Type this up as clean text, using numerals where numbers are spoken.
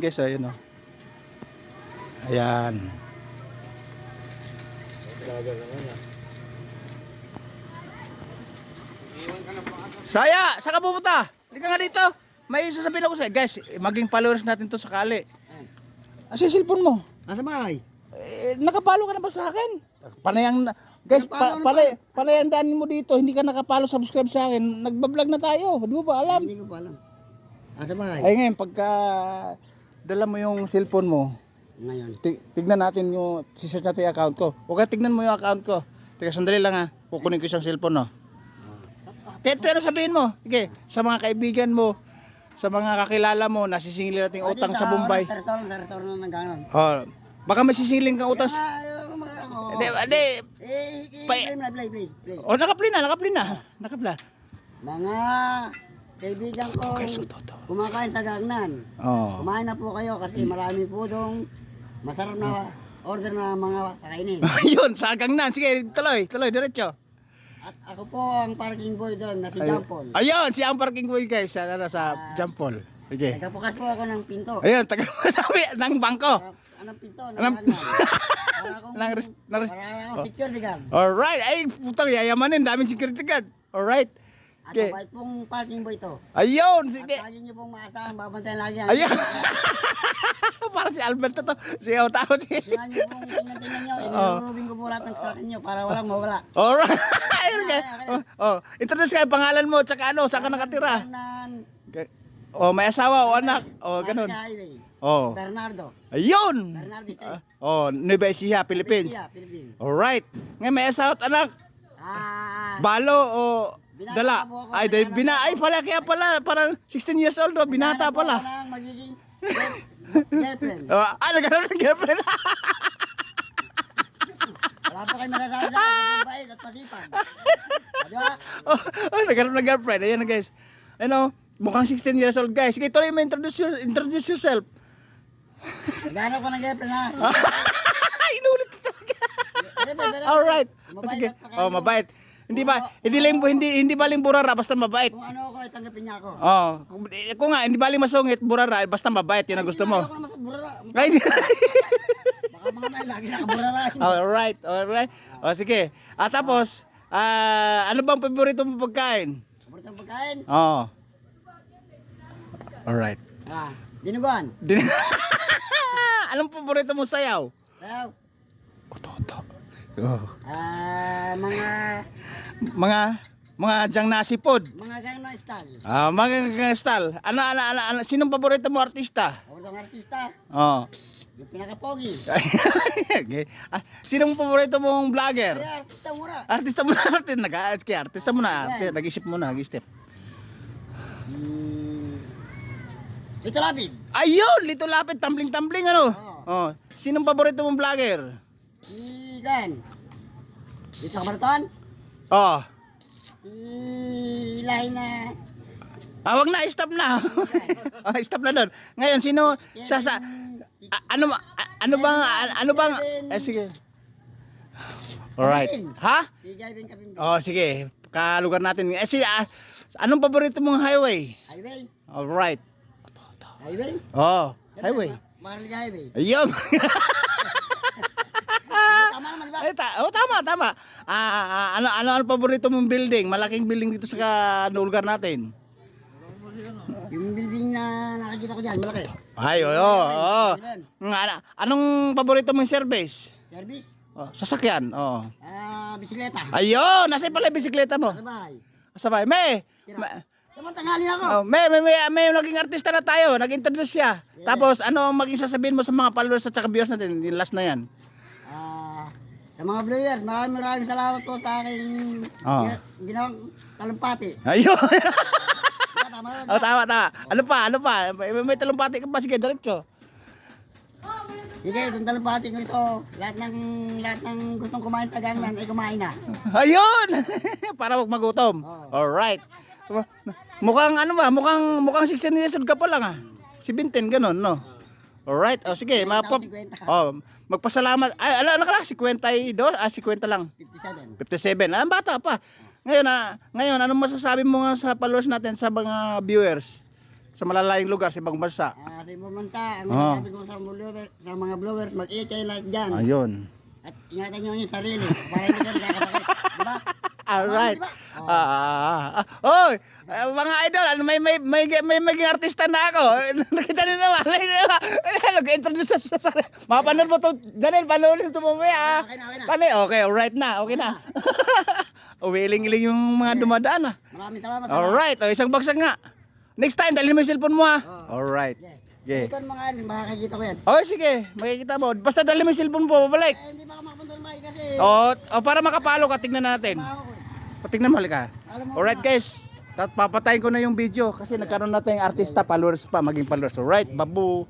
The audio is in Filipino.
Guys, ayun o. Ayan. Saya, saan ka pupunta? Hindi ka nga dito. May sasabihin ako sa'yo. Guys, maging followers natin to sakali. Asa yung cellphone mo? Nasa bahay. Nakapalo ka na ba sa akin? Panayang, guys, panayang daan mo dito. Hindi ka nakapalo, subscribe sa akin. Nagbablog na tayo. Di mo ba alam? Hindi ko pa alam. Nasa bahay. Ay ngayon, pagka dala mo yung cellphone mo, Ngayon. tignan natin yung siset natin yung account ko. Okay, tignan mo yung account ko. Teka, sandali lang ha. Kukunin ko isang cellphone, no? Kahit ano sabihin mo, sige, sa mga kaibigan mo, sa mga kakilala mo, nasisingilin natin utang sa Bombay. Sa restaurant ng ganon. Oh, baka may sisingilin kang utang. Hindi. Play. Oh, nakapli na. Nakapla. Mga kaibigan ko kumakain sa gagnan. Oh. Kumain na po kayo kasi marami po dong masarap na order na mga kakainin. Ayun, sa Gangnan. Sige, tuloy, diretso. At ako po ang parking boy doon na si Jampol. Ayun, siya ang parking boy guys, sa Jampol. Sige. Nagkapukas po ako ng pinto. Ayun, sabi ng bangko. Anong pinto? Anong- Para akong Nang- security guard. Alright, ay putang yayamanin, daming security guard. Alright. At Okay. mabait pong parking boy to. Ayun, At sige. lagi niyo pong maasahan, babantayan lagi yan. Ayun. Para si Alberto to. Siya ang tao siya. Sila niyo pong tingnan niyo, Oo. inurubin ko po lahat ng sa niyo para walang mawala. Alright. Ayun okay. Introduce kayo pangalan mo, tsaka ano, saan ka nakatira? Fernan- Okay. Oh, may asawa o anak. Oh, ganun. Highway. Oh. Bernardo. Ayun. Bernardo Street. Oh, Nueva Ecija, Philippines. Philippines. Alright. Ngayon may asawa at anak. Ah, Balo o Binata dala? po ako, Ay, ay pala, kaya pala, parang 16 years old, no? Binata hinahanap po pala. ako ng magiging girlfriend. Nagkaroon ng girlfriend. Wala pa kayo masasabi sa akin, bait at masipag. Di ba? Nagkaroon ng girlfriend. Ayan na guys. Ano, mukhang 16 years old guys. Sige, tuloy mo, introduce yourself. Naghanap ko ng girlfriend ha. Inulit ko talaga. Alright. Sige. Oh, mabait. Hindi baling burara, basta mabait. Kung ano ako, tanggapin niya ako. Oh, kung nga, hindi baling masungit, burara, basta mabait, yun ang gusto mo. Ayoko naman sa burara. Ay, Baka mga may lagi nakaburara. alright. O, sige. Tapos, ano bang paborito mo pagkain? Paborito ng pagkain? Oo. Alright. Dinuguan. Anong paborito mo sayaw? Sayaw. Oto. Oh. Mga jang nasipod. Mga gangna style. Mga style. Ano, sinong paborito mo artista? Paborito ng artista. Oh. Yung pinaka-pogi. Okay. Sinong paborito mong vlogger? Kaya artista mura. Artista mo na, artista mo na, nag-isip mo na, nag-step. Ito lapid. Ayun, Lito Lapid, tumbling-tumbling ano? Oo. Oh, sinong paborito mong vlogger? Si Gan. Dito sa Kabaratuan. Oh. Si Ilahi na. Wag na, stop na. Stop na doon. Ngayon, sino ano bang sige. Alright. Ha? Si Gavin Kapimbi. Oh, sige. Kalugar natin. Anong paborito mong highway? Highway. Alright. Highway. Oh, highway. Mahal ka highway. Ayun. Tama naman ba? Tama. Ano paborito mong building? Malaking building dito sa lugar natin. Yung building na nakikita ko dyan, malaki. Ay, oo. Anong paborito mong service? Service. Oh, sasakyan. Oh. Bisikleta. Ayun, nasa pala yung bisikleta mo? Sabay. Sabay. Naman tanghali ako. May naging artista na tayo, nag-introduce siya. Yeah. Tapos ano maging sasabihin mo sa mga followers at saka viewers natin? Yung last na yan. Sa mga viewers, maraming salamat po sa aking ginawang talumpati. Ayun. Tama rin. Tama. Ano pa? May talumpati ka pa, sige, diretso. Sige, itong talumpati ko ito. Lahat ng gustong kumain sa gangnan ay kumain na. Ayun! Para wag magutom. Oo. Alright. Mukhang 16 years old ka pa lang ah. 17 ganun, no? Alright. O sige, magpasalamat. Ay, ano ka lang? 52? 50 lang. 57. 57. Bata pa. Ngayon, ano masasabi mo nga sa followers natin, sa mga viewers? sa malalayong lugar, sa ibang bansa. Sa ibang bansa, ang Oo. sabi ko sa mga viewers, mag-iit kayo lahat dyan. Ayun. At ingatan nyo yung sarili para hindi kayo nakakasakit. Diba? Alright. Diba? Oy, mga idol, ano, may maging artista na ako. Nakita niyo naman. Nag-introduce sa sarili. Mapanood mo to, Janel, panoodin to mamaya. Okay na. Okay, alright na. Okay na. Uwiling-iling yung mga dumadaan ah. Maraming salamat. Alright, isang bagsak nga. Next time, dalhin mo yung cellphone mo ah. Alright. Okay. Ito mga alin, makakakita ko yan. Oh, sige, makikita mo. Basta dalhin mo yung cellphone mo, babalik. Hindi ba makapunta ng mic kasi. Para makapalo ka, tignan natin. Trabaho ko eh. Patignan mo, halika. Alam mo Alright guys, papatayin ko na yung video kasi nagkaroon natin yung artista, followers pa, maging followers. Alright, babu.